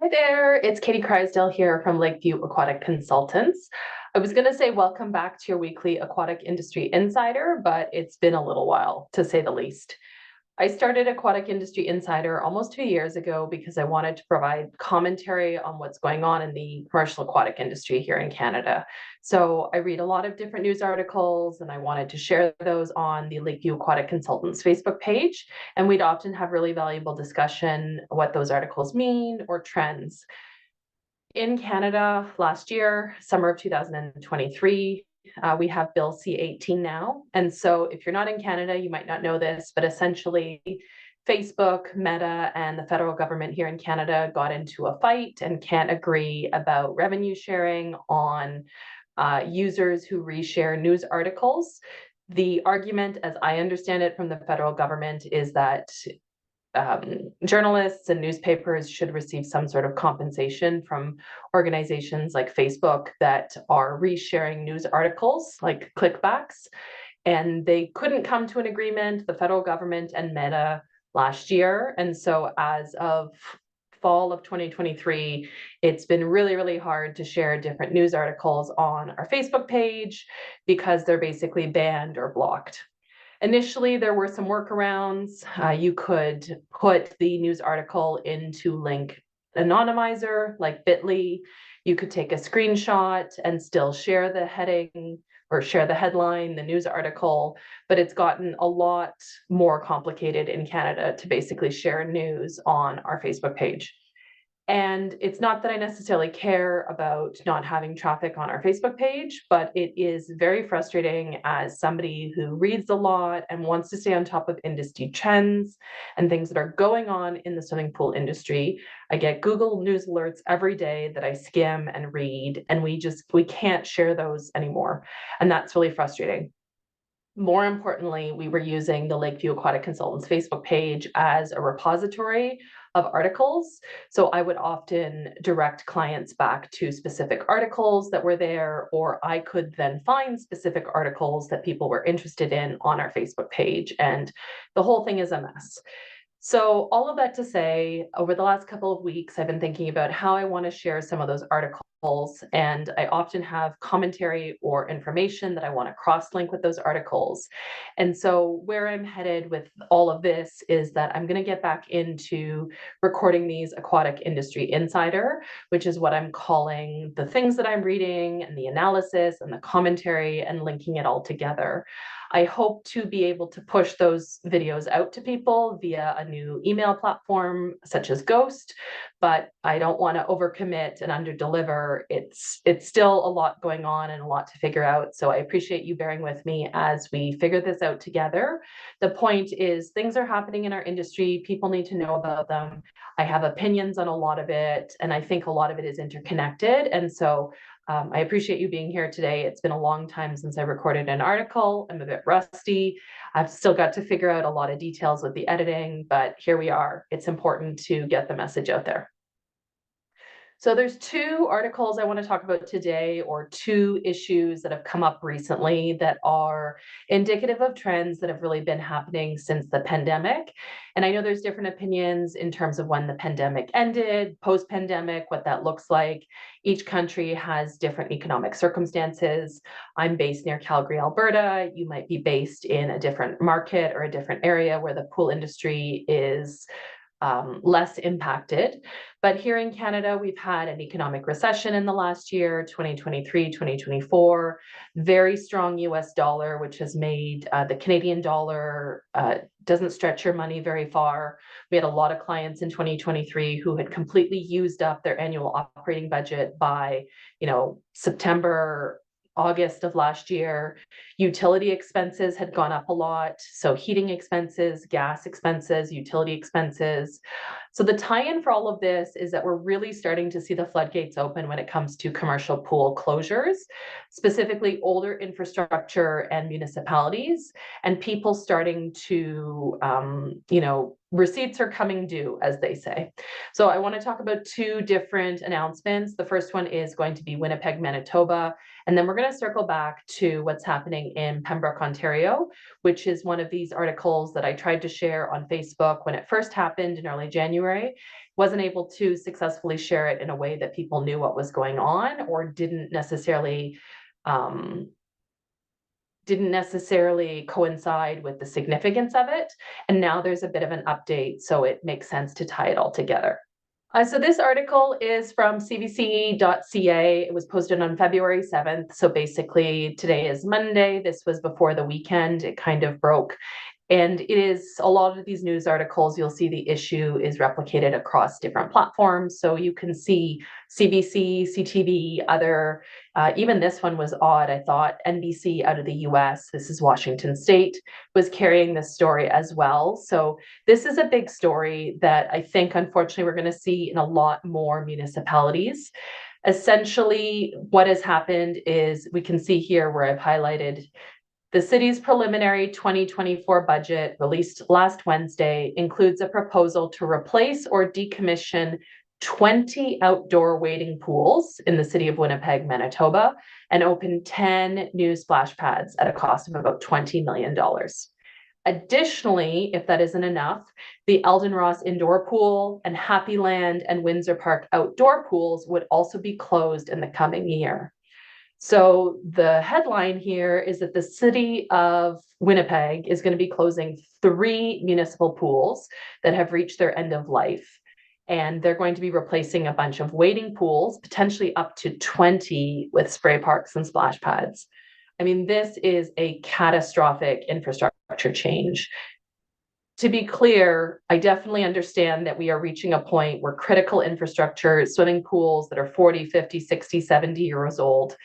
Hi there, it's Katie Crysdale here from Lakeview Aquatic Consultants. I was going to say welcome back to your weekly Aquatic Industry Insider, but it's been a little while, to say the least. I started Aquatic Industry Insider almost 2 years ago because I wanted to provide commentary on what's going on in the commercial aquatic industry here in Canada. So I read a lot of different news articles and I wanted to share those on the Lakeview Aquatic Consultants Facebook page. And we'd often have really valuable discussion what those articles mean or trends. In Canada last year, summer of 2023, we have Bill C-18 now. And so if you're not in Canada, you might not know this, but essentially Facebook, Meta, and the federal government here in Canada got into a fight and can't agree about revenue sharing on users who reshare news articles. The argument, as I understand it from the federal government, is that journalists and newspapers should receive some sort of compensation from organizations like Facebook that are resharing news articles like clickbacks. And they couldn't come to an agreement, the federal government and Meta last year. And so as of fall of 2023, it's been really, really hard to share different news articles on our Facebook page because they're basically banned or blocked. Initially, there were some workarounds. You could put the news article into link anonymizer like Bitly. You could take a screenshot and still share the heading or share the headline, the news article, but it's gotten a lot more complicated in Canada to basically share news on our Facebook page. And it's not that I necessarily care about not having traffic on our Facebook page, but it is very frustrating as somebody who reads a lot and wants to stay on top of industry trends and things that are going on in the swimming pool industry. I get Google News alerts every day that I skim and read, and we can't share those anymore. And that's really frustrating. More importantly, we were using the Lakeview Aquatic Consultants Facebook page as a repository of articles. So I would often direct clients back to specific articles that were there, or I could then find specific articles that people were interested in on our Facebook page. And the whole thing is a mess. So all of that to say, over the last couple of weeks, I've been thinking about how I want to share some of those articles, and I often have commentary or information that I want to cross-link with those articles. And so where I'm headed with all of this is that I'm going to get back into recording these Aquatic Industry Insider, which is what I'm calling the things that I'm reading and the analysis and the commentary and linking it all together. I hope to be able to push those videos out to people via a new email platform such as Ghost, but I don't want to overcommit and underdeliver. It's still a lot going on and a lot to figure out. So I appreciate you bearing with me as we figure this out together. The point is things are happening in our industry. People need to know about them. I have opinions on a lot of it, and I think a lot of it is interconnected. And so I appreciate you being here today. It's been a long time since I recorded an article. I'm a bit rusty. I've still got to figure out a lot of details with the editing, but here we are. It's important to get the message out there. So there's two articles I want to talk about today, or two issues that have come up recently that are indicative of trends that have really been happening since the pandemic. And I know there's different opinions in terms of when the pandemic ended, post-pandemic, what that looks like. Each country has different economic circumstances. I'm based near Calgary, Alberta. You might be based in a different market or a different area where the pool industry is less impacted. But here in Canada, we've had an economic recession in the last year, 2023, 2024, very strong US dollar, which has made the Canadian dollar doesn't stretch your money very far. We had a lot of clients in 2023 who had completely used up their annual operating budget by, September, August of last year. Utility expenses had gone up a lot. So heating expenses, gas expenses, utility expenses. So the tie-in for all of this is that we're really starting to see the floodgates open when it comes to commercial pool closures, specifically older infrastructure and municipalities, and people starting to, receipts are coming due, as they say. So I want to talk about two different announcements. The first one is going to be Winnipeg, Manitoba, and then we're going to circle back to what's happening in Pembroke, Ontario, which is one of these articles that I tried to share on Facebook when it first happened in early January. Wasn't able to successfully share it in a way that people knew what was going on, or didn't necessarily coincide with the significance of it. And now there's a bit of an update, so it makes sense to tie it all together. So this article is from cbc.ca. It was posted on February 7th. So basically today is Monday. This was before the weekend. It kind of broke. And it is a lot of these news articles, you'll see the issue is replicated across different platforms. So you can see CBC, CTV, other, even this one was odd, I thought. NBC out of the US, this is Washington State, was carrying this story as well. So this is a big story that I think, unfortunately, we're going to see in a lot more municipalities. Essentially, what has happened is we can see here where I've highlighted the city's preliminary 2024 budget, released last Wednesday, includes a proposal to replace or decommission 20 outdoor wading pools in the city of Winnipeg, Manitoba, and open 10 new splash pads at a cost of about $20 million. Additionally, if that isn't enough, the Eldon Ross Indoor Pool and Happy Land and Windsor Park outdoor pools would also be closed in the coming year. So the headline here is that the city of Winnipeg is going to be closing 3 municipal pools that have reached their end of life. And they're going to be replacing a bunch of wading pools, potentially up to 20 with spray parks and splash pads. I mean, this is a catastrophic infrastructure change. To be clear, I definitely understand that we are reaching a point where critical infrastructure, swimming pools that are 40, 50, 60, 70 years old,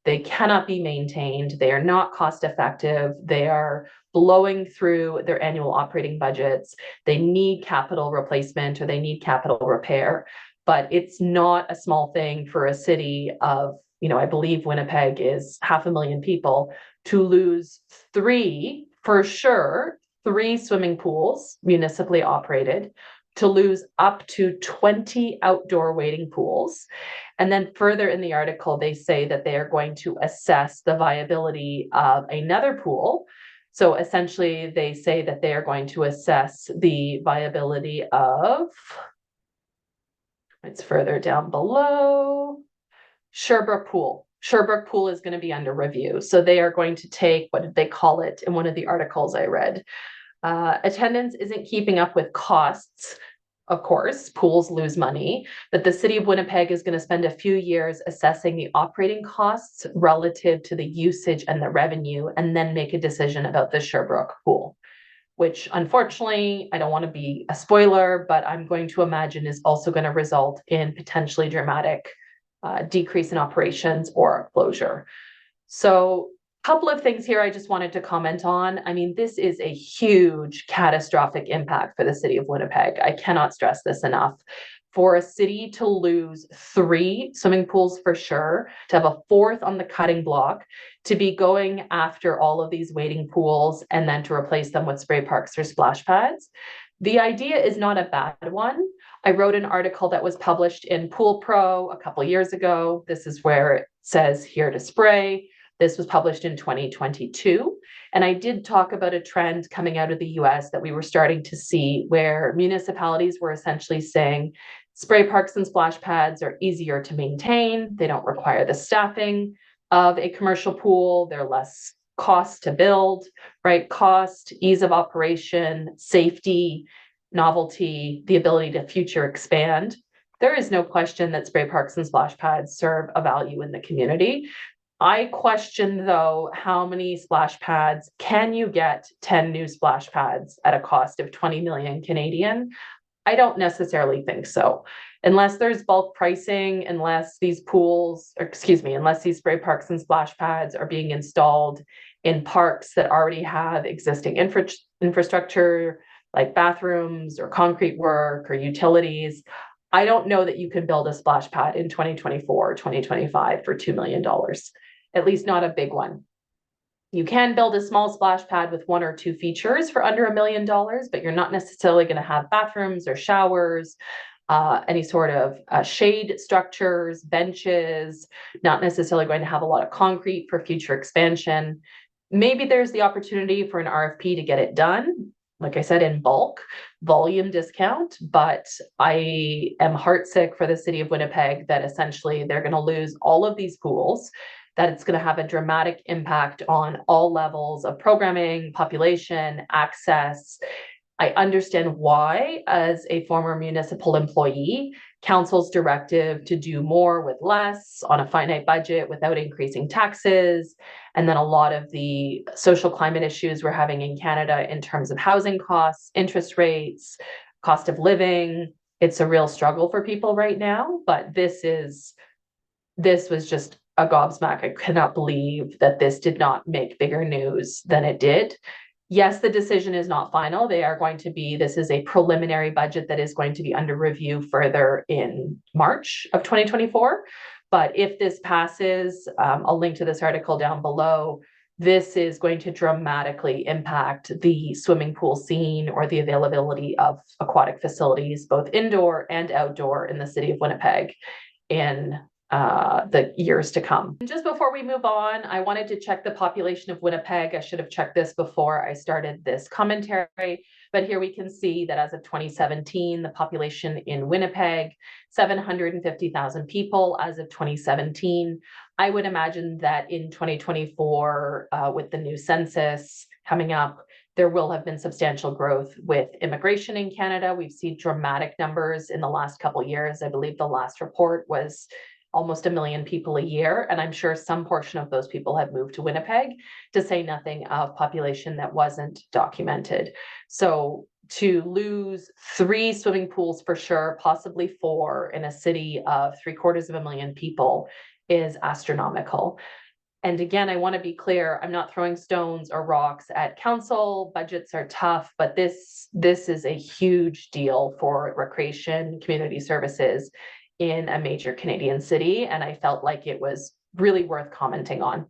they cannot be maintained. They are not cost effective. They are blowing through their annual operating budgets. They need capital replacement or they need capital repair. But it's not a small thing for a city of, I believe Winnipeg is 500,000 people, to lose 3, for sure, 3 swimming pools, municipally operated, to lose up to 20 outdoor wading pools. And then further in the article, they say that they are going to assess the viability of another pool. So essentially, they say that they are going to assess the viability of, it's further down below, Sherbrooke Pool. Sherbrooke Pool is going to be under review. So they are going to take, what did they call it in one of the articles I read? Attendance isn't keeping up with costs. Of course, pools lose money, but the city of Winnipeg is going to spend a few years assessing the operating costs relative to the usage and the revenue, and then make a decision about the Sherbrooke Pool, which unfortunately, I don't want to be a spoiler, but I'm going to imagine is also going to result in potentially dramatic decrease in operations or closure. So couple of things here I just wanted to comment on. I mean, this is a huge catastrophic impact for the city of Winnipeg. I cannot stress this enough. For a city to lose 3 swimming pools for sure, to have a 4th on the cutting block, to be going after all of these wading pools and then to replace them with spray parks or splash pads. The idea is not a bad one. I wrote an article that was published in Pool Pro a couple years ago. This is where it says here to spray. This was published in 2022. And I did talk about a trend coming out of the US that we were starting to see where municipalities were essentially saying spray parks and splash pads are easier to maintain. They don't require the staffing of a commercial pool. They're less cost to build, right? Cost, ease of operation, safety, novelty, the ability to future expand. There is no question that spray parks and splash pads serve a value in the community. I question, though, how many splash pads can you get 10 new splash pads at a cost of 20 million Canadian? I don't necessarily think so. Unless there's bulk pricing, unless these unless these spray parks and splash pads are being installed in parks that already have existing infrastructure, like bathrooms or concrete work or utilities, I don't know that you can build a splash pad in 2024 or 2025 for $2 million. At least not a big one. You can build a small splash pad with 1 or 2 features for under $1 million, but you're not necessarily going to have bathrooms or showers, any sort of shade structures, benches, not necessarily going to have a lot of concrete for future expansion. Maybe there's the opportunity for an RFP to get it done, like I said, in bulk, volume discount, but I am heartsick for the city of Winnipeg that essentially they're going to lose all of these pools, that it's going to have a dramatic impact on all levels of programming, population, access. I understand why, as a former municipal employee, council's directive to do more with less on a finite budget without increasing taxes, and then a lot of the social climate issues we're having in Canada in terms of housing costs, interest rates, cost of living. It's a real struggle for people right now, but this was just a gobsmack. I cannot believe that this did not make bigger news than it did. Yes, the decision is not final. This is a preliminary budget that is going to be under review further in March of 2024. But if this passes, I'll link to this article down below. This is going to dramatically impact the swimming pool scene or the availability of aquatic facilities, both indoor and outdoor, in the city of Winnipeg in the years to come. And just before we move on, I wanted to check the population of Winnipeg. I should have checked this before I started this commentary, but here we can see that as of 2017, the population in Winnipeg, 750,000 people as of 2017. I would imagine that in 2024, with the new census coming up, there will have been substantial growth with immigration in Canada. We've seen dramatic numbers in the last couple of years. I believe the last report was almost 1 million people a year. And I'm sure some portion of those people have moved to Winnipeg, to say nothing of population that wasn't documented. So to lose 3 swimming pools for sure, possibly 4 in a city of 750,000 people is astronomical. And again, I want to be clear, I'm not throwing stones or rocks at council. Budgets are tough, but this is a huge deal for recreation, community services in a major Canadian city, and I felt like it was really worth commenting on.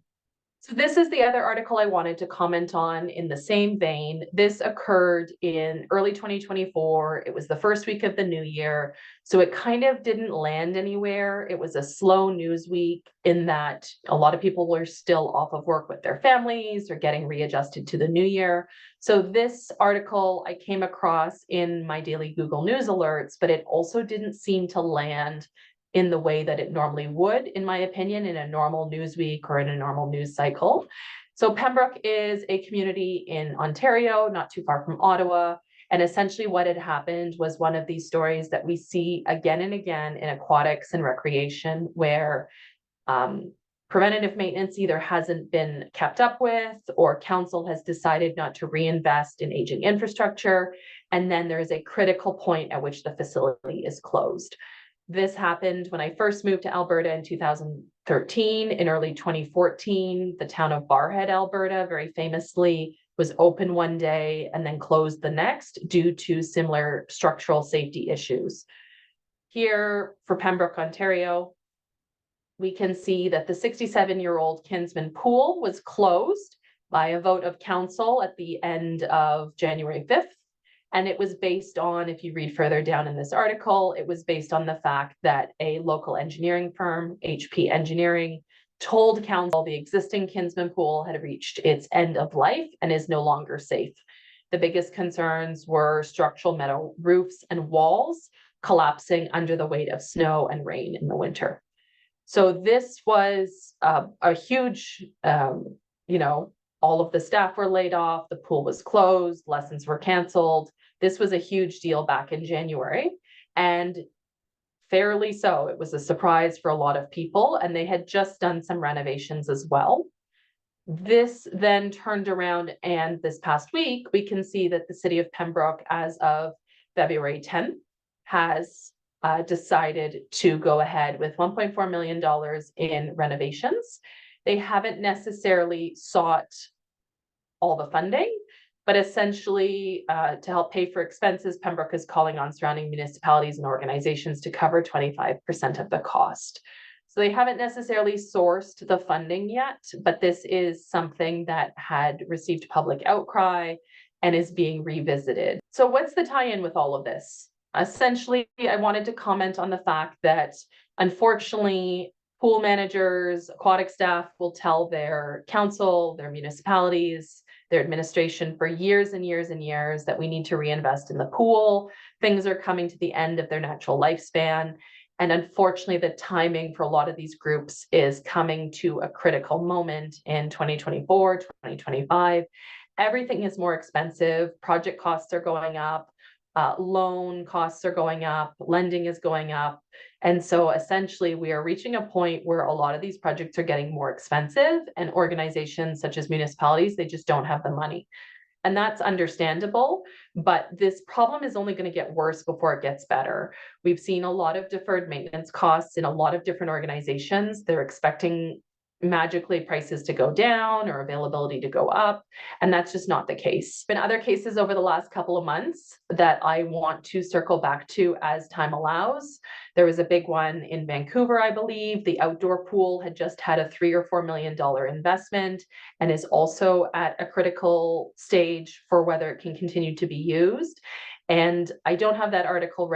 So this is the other article I wanted to comment on in the same vein. This occurred in early 2024. It was the first week of the new year, so it kind of didn't land anywhere. It was a slow news week in that a lot of people were still off of work with their families or getting readjusted to the new year. So this article I came across in my daily Google News alerts, but it also didn't seem to land in the way that it normally would, in my opinion, in a normal news week or in a normal news cycle. So Pembroke is a community in Ontario, not too far from Ottawa. And essentially what had happened was one of these stories that we see again and again in aquatics and recreation, where preventative maintenance either hasn't been kept up with, or council has decided not to reinvest in aging infrastructure. And then there is a critical point at which the facility is closed. This happened when I first moved to Alberta in 2013. In early 2014, the town of Barhead, Alberta, very famously was open one day and then closed the next due to similar structural safety issues. Here for Pembroke, Ontario, we can see that the 67-year-old Kinsman Pool was closed by a vote of council at the end of January 5th. And it was based on, if you read further down in this article, it was based on the fact that a local engineering firm, HP Engineering, told council the existing Kinsman Pool had reached its end of life and is no longer safe. The biggest concerns were structural metal roofs and walls collapsing under the weight of snow and rain in the winter. So this was a huge, all of the staff were laid off, the pool was closed, lessons were canceled. This was a huge deal back in January, and fairly so. It was a surprise for a lot of people, and they had just done some renovations as well. This then turned around, and this past week, we can see that the city of Pembroke, as of February 10th, has decided to go ahead with $1.4 million in renovations. They haven't necessarily sought all the funding, but essentially to help pay for expenses, Pembroke is calling on surrounding municipalities and organizations to cover 25% of the cost. So they haven't necessarily sourced the funding yet, but this is something that had received public outcry and is being revisited. So what's the tie-in with all of this? Essentially, I wanted to comment on the fact that unfortunately, pool managers, aquatic staff will tell their council, their municipalities, their administration for years and years and years that we need to reinvest in the pool. Things are coming to the end of their natural lifespan. And unfortunately, the timing for a lot of these groups is coming to a critical moment in 2024, 2025. Everything is more expensive. Project costs are going up. Loan costs are going up. Lending is going up. And so essentially, we are reaching a point where a lot of these projects are getting more expensive, and organizations such as municipalities, they just don't have the money. And that's understandable, but this problem is only going to get worse before it gets better. We've seen a lot of deferred maintenance costs in a lot of different organizations. They're expecting magically prices to go down or availability to go up, and that's just not the case. In other cases over the last couple of months that I want to circle back to as time allows, there was a big one in Vancouver, I believe. The outdoor pool had just had a $3 or $4 million investment and is also at a critical stage for whether it can continue to be used. And I don't have that article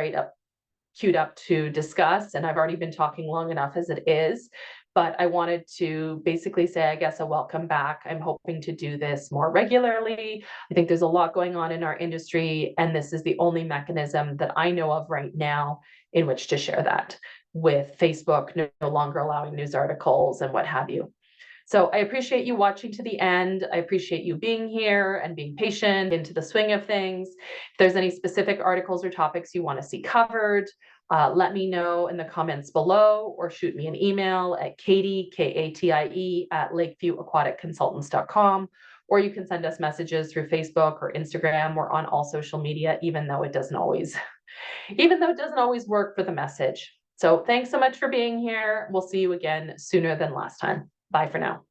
queued up to discuss, and I've already been talking long enough as it is. But I wanted to basically say, I guess, a welcome back. I'm hoping to do this more regularly. I think there's a lot going on in our industry, and this is the only mechanism that I know of right now in which to share that, with Facebook no longer allowing news articles and what have you. So I appreciate you watching to the end. I appreciate you being here and being patient into the swing of things. If there's any specific articles or topics you want to see covered, let me know in the comments below, or shoot me an email at Katie, Katie, at lakeviewaquaticconsultants.com, or you can send us messages through Facebook or Instagram. We're on all social media, even though it doesn't always work for the message. So thanks so much for being here. We'll see you again sooner than last time. Bye for now.